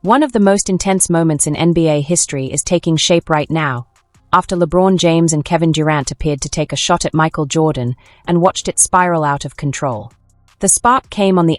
One of the most intense moments in NBA history is taking shape right now, after LeBron James and Kevin Durant appeared to take a shot at Michael Jordan and watched it spiral out of control. The spark came on the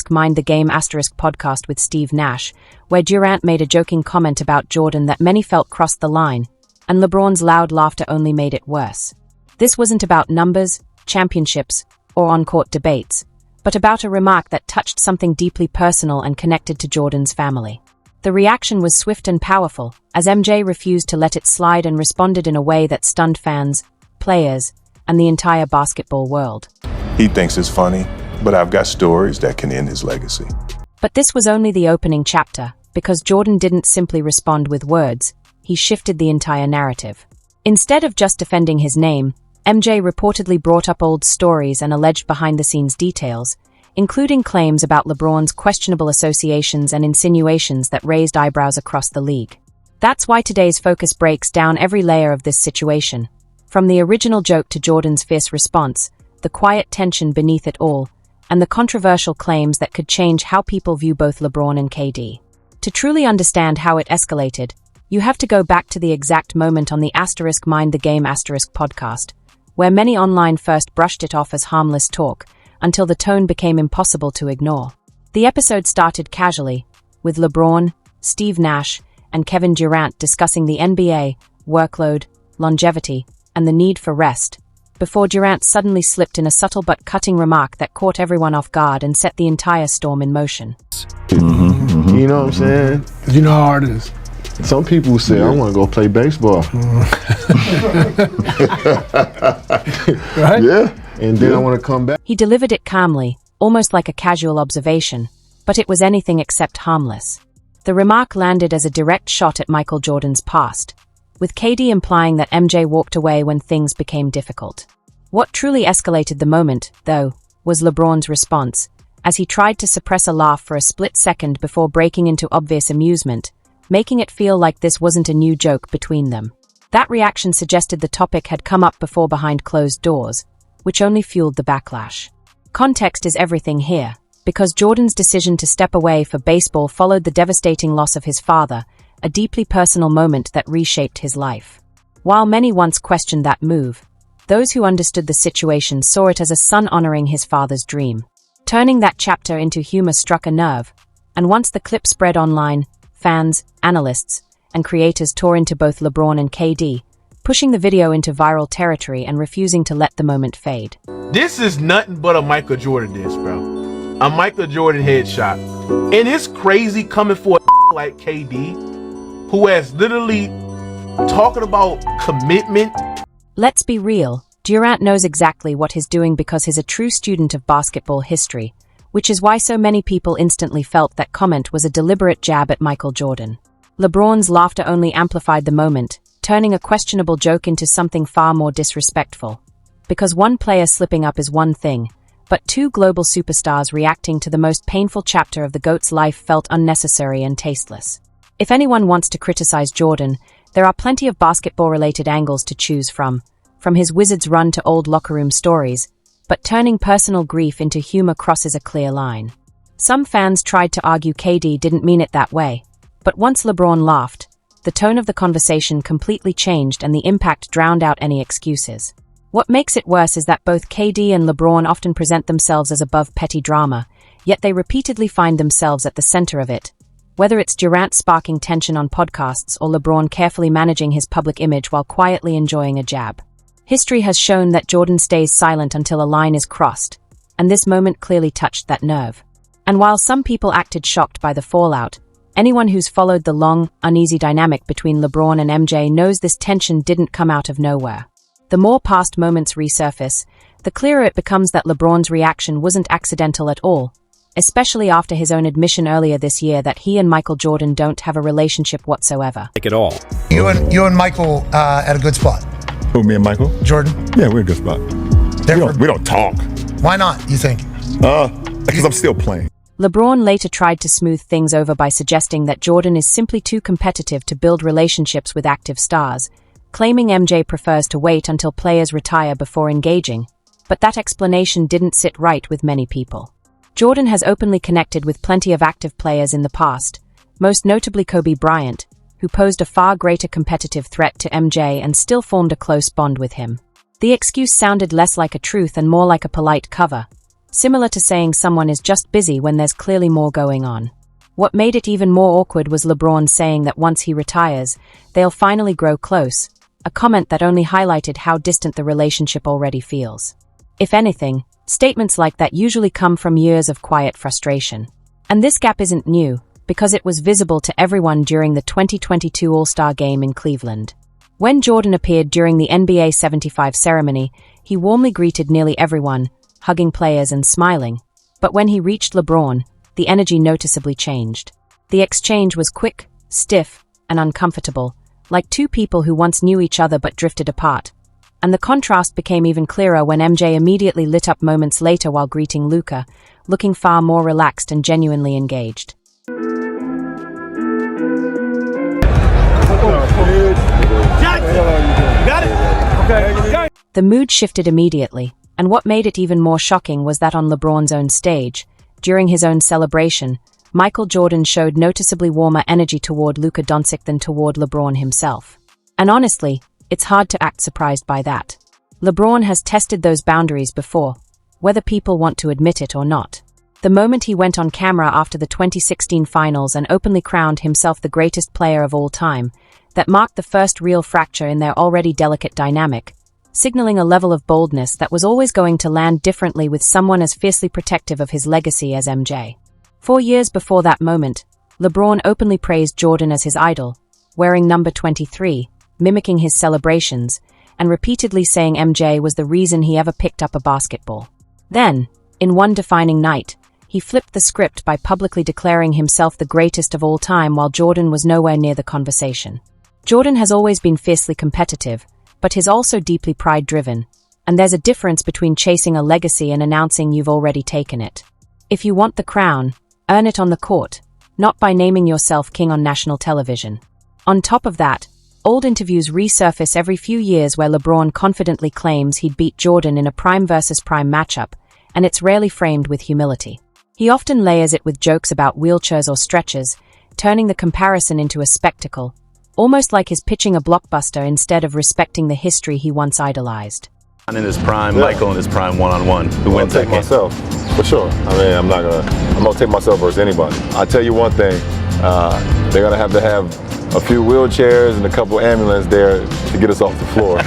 Mind the Game podcast with Steve Nash, where Durant made a joking comment about Jordan that many felt crossed the line, and LeBron's loud laughter only made it worse. This wasn't about numbers, championships, or on-court debates, but about a remark that touched something deeply personal and connected to Jordan's family. The reaction was swift and powerful, as MJ refused to let it slide and responded in a way that stunned fans, players, and the entire basketball world. He thinks it's funny, but I've got stories that can end his legacy. But this was only the opening chapter, because Jordan didn't simply respond with words, he shifted the entire narrative. Instead of just defending his name, MJ reportedly brought up old stories and alleged behind-the-scenes details, including claims about LeBron's questionable associations and insinuations that raised eyebrows across the league. That's why today's focus breaks down every layer of this situation, from the original joke to Jordan's fierce response, the quiet tension beneath it all, and the controversial claims that could change how people view both LeBron and KD. To truly understand how it escalated, you have to go back to the exact moment on the Mind the Game podcast, where many online first brushed it off as harmless talk, until the tone became impossible to ignore. The episode started casually, with LeBron, Steve Nash, and Kevin Durant discussing the NBA, workload, longevity, and the need for rest, before Durant suddenly slipped in a subtle but cutting remark that caught everyone off guard and set the entire storm in motion. You know what I'm saying? You know how hard it is. Some people say, I want to go play baseball. Right? Yeah. And then I want to come back. He delivered it calmly, almost like a casual observation, but it was anything except harmless. The remark landed as a direct shot at Michael Jordan's past, with KD implying that MJ walked away when things became difficult. What truly escalated the moment, though, was LeBron's response, as he tried to suppress a laugh for a split second before breaking into obvious amusement, making it feel like this wasn't a new joke between them. That reaction suggested the topic had come up before behind closed doors, which only fueled the backlash. Context is everything here, because Jordan's decision to step away for baseball followed the devastating loss of his father, a deeply personal moment that reshaped his life. While many once questioned that move, those who understood the situation saw it as a son honoring his father's dream. Turning that chapter into humor struck a nerve, and once the clip spread online, fans, analysts, and creators tore into both LeBron and KD, pushing the video into viral territory and refusing to let the moment fade. This is nothing but a Michael Jordan diss, bro. A Michael Jordan headshot. And it's crazy coming for a like KD, who has literally talking about commitment. Let's be real, Durant knows exactly what he's doing because he's a true student of basketball history, which is why so many people instantly felt that comment was a deliberate jab at Michael Jordan. LeBron's laughter only amplified the moment, turning a questionable joke into something far more disrespectful. Because one player slipping up is one thing, but two global superstars reacting to the most painful chapter of the GOAT's life felt unnecessary and tasteless. If anyone wants to criticize Jordan, there are plenty of basketball-related angles to choose from his Wizards run to old locker room stories, but turning personal grief into humor crosses a clear line. Some fans tried to argue KD didn't mean it that way, but once LeBron laughed, the tone of the conversation completely changed and the impact drowned out any excuses. What makes it worse is that both KD and LeBron often present themselves as above petty drama, yet they repeatedly find themselves at the center of it. Whether it's Durant sparking tension on podcasts or LeBron carefully managing his public image while quietly enjoying a jab. History has shown that Jordan stays silent until a line is crossed, and this moment clearly touched that nerve. And while some people acted shocked by the fallout, anyone who's followed the long, uneasy dynamic between LeBron and MJ knows this tension didn't come out of nowhere. The more past moments resurface, the clearer it becomes that LeBron's reaction wasn't accidental at all, especially after his own admission earlier this year that he and Michael Jordan don't have a relationship whatsoever. Like at all. You and Michael at a good spot. Who, me and Michael? Jordan? Yeah, we're in a good spot. We don't talk. Why not, you think? Because I'm still playing. LeBron later tried to smooth things over by suggesting that Jordan is simply too competitive to build relationships with active stars, claiming MJ prefers to wait until players retire before engaging, but that explanation didn't sit right with many people. Jordan has openly connected with plenty of active players in the past, most notably Kobe Bryant, who posed a far greater competitive threat to MJ and still formed a close bond with him. The excuse sounded less like a truth and more like a polite cover, similar to saying someone is just busy when there's clearly more going on. What made it even more awkward was LeBron saying that once he retires, they'll finally grow close, a comment that only highlighted how distant the relationship already feels. If anything, statements like that usually come from years of quiet frustration. And this gap isn't new, because it was visible to everyone during the 2022 All-Star Game in Cleveland. When Jordan appeared during the NBA 75 ceremony, he warmly greeted nearly everyone, hugging players and smiling. But when he reached LeBron, the energy noticeably changed. The exchange was quick, stiff, and uncomfortable, like two people who once knew each other but drifted apart. And the contrast became even clearer when MJ immediately lit up moments later while greeting Luka, looking far more relaxed and genuinely engaged. The mood shifted immediately, and what made it even more shocking was that on LeBron's own stage, during his own celebration, Michael Jordan showed noticeably warmer energy toward Luka Doncic than toward LeBron himself. And honestly, it's hard to act surprised by that. LeBron has tested those boundaries before, whether people want to admit it or not. The moment he went on camera after the 2016 finals and openly crowned himself the greatest player of all time, that marked the first real fracture in their already delicate dynamic, signaling a level of boldness that was always going to land differently with someone as fiercely protective of his legacy as MJ. 4 years before that moment, LeBron openly praised Jordan as his idol, wearing number 23, mimicking his celebrations, and repeatedly saying MJ was the reason he ever picked up a basketball. Then, in one defining night, he flipped the script by publicly declaring himself the greatest of all time while Jordan was nowhere near the conversation. Jordan has always been fiercely competitive, but he's also deeply pride-driven, and there's a difference between chasing a legacy and announcing you've already taken it. If you want the crown, earn it on the court, not by naming yourself king on national television. On top of that, old interviews resurface every few years where LeBron confidently claims he'd beat Jordan in a prime versus prime matchup, and it's rarely framed with humility. He often layers it with jokes about wheelchairs or stretchers, turning the comparison into a spectacle, almost like he's pitching a blockbuster instead of respecting the history he once idolized. In his prime, Michael in his prime one-on-one. Who wins that game? Myself, for sure. I mean, I'm gonna take myself versus anybody. I'll tell you one thing, they're gonna have a few wheelchairs and a couple ambulances there to get us off the floor.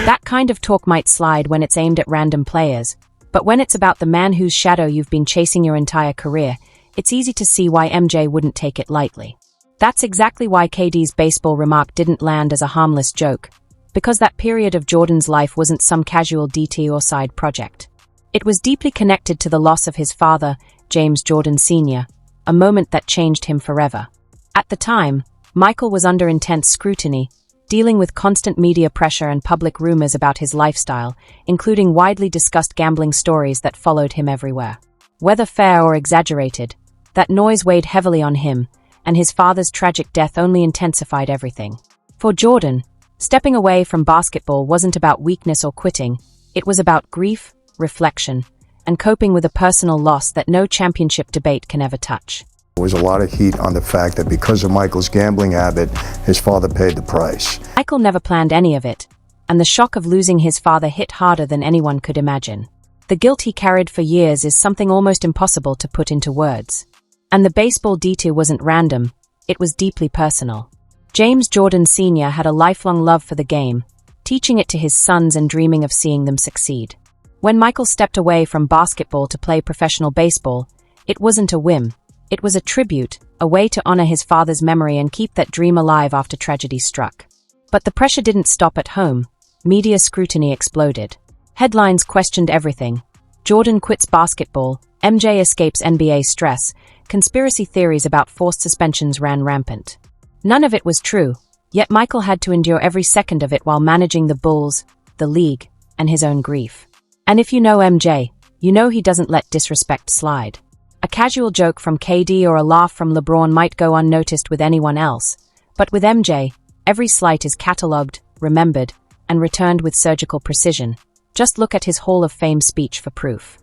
That kind of talk might slide when it's aimed at random players, but when it's about the man whose shadow you've been chasing your entire career, it's easy to see why MJ wouldn't take it lightly. That's exactly why KD's baseball remark didn't land as a harmless joke, because that period of Jordan's life wasn't some casual DT or side project. It was deeply connected to the loss of his father, James Jordan Sr., a moment that changed him forever. At the time, Michael was under intense scrutiny, dealing with constant media pressure and public rumors about his lifestyle, including widely discussed gambling stories that followed him everywhere. Whether fair or exaggerated, that noise weighed heavily on him, and his father's tragic death only intensified everything. For Jordan, stepping away from basketball wasn't about weakness or quitting, it was about grief, reflection, and coping with a personal loss that no championship debate can ever touch. There was a lot of heat on the fact that because of Michael's gambling habit, his father paid the price. Michael never planned any of it, and the shock of losing his father hit harder than anyone could imagine. The guilt he carried for years is something almost impossible to put into words. And the baseball detour wasn't random, it was deeply personal. James Jordan Sr. had a lifelong love for the game, teaching it to his sons and dreaming of seeing them succeed. When Michael stepped away from basketball to play professional baseball, it wasn't a whim. It was a tribute, a way to honor his father's memory and keep that dream alive after tragedy struck. But the pressure didn't stop at home. Media scrutiny exploded. Headlines questioned everything. Jordan quits basketball, MJ escapes NBA stress, conspiracy theories about forced suspensions ran rampant. None of it was true, yet Michael had to endure every second of it while managing the Bulls, the league, and his own grief. And if you know MJ, you know he doesn't let disrespect slide. A casual joke from KD or a laugh from LeBron might go unnoticed with anyone else, but with MJ, every slight is catalogued, remembered, and returned with surgical precision. Just look at his Hall of Fame speech for proof.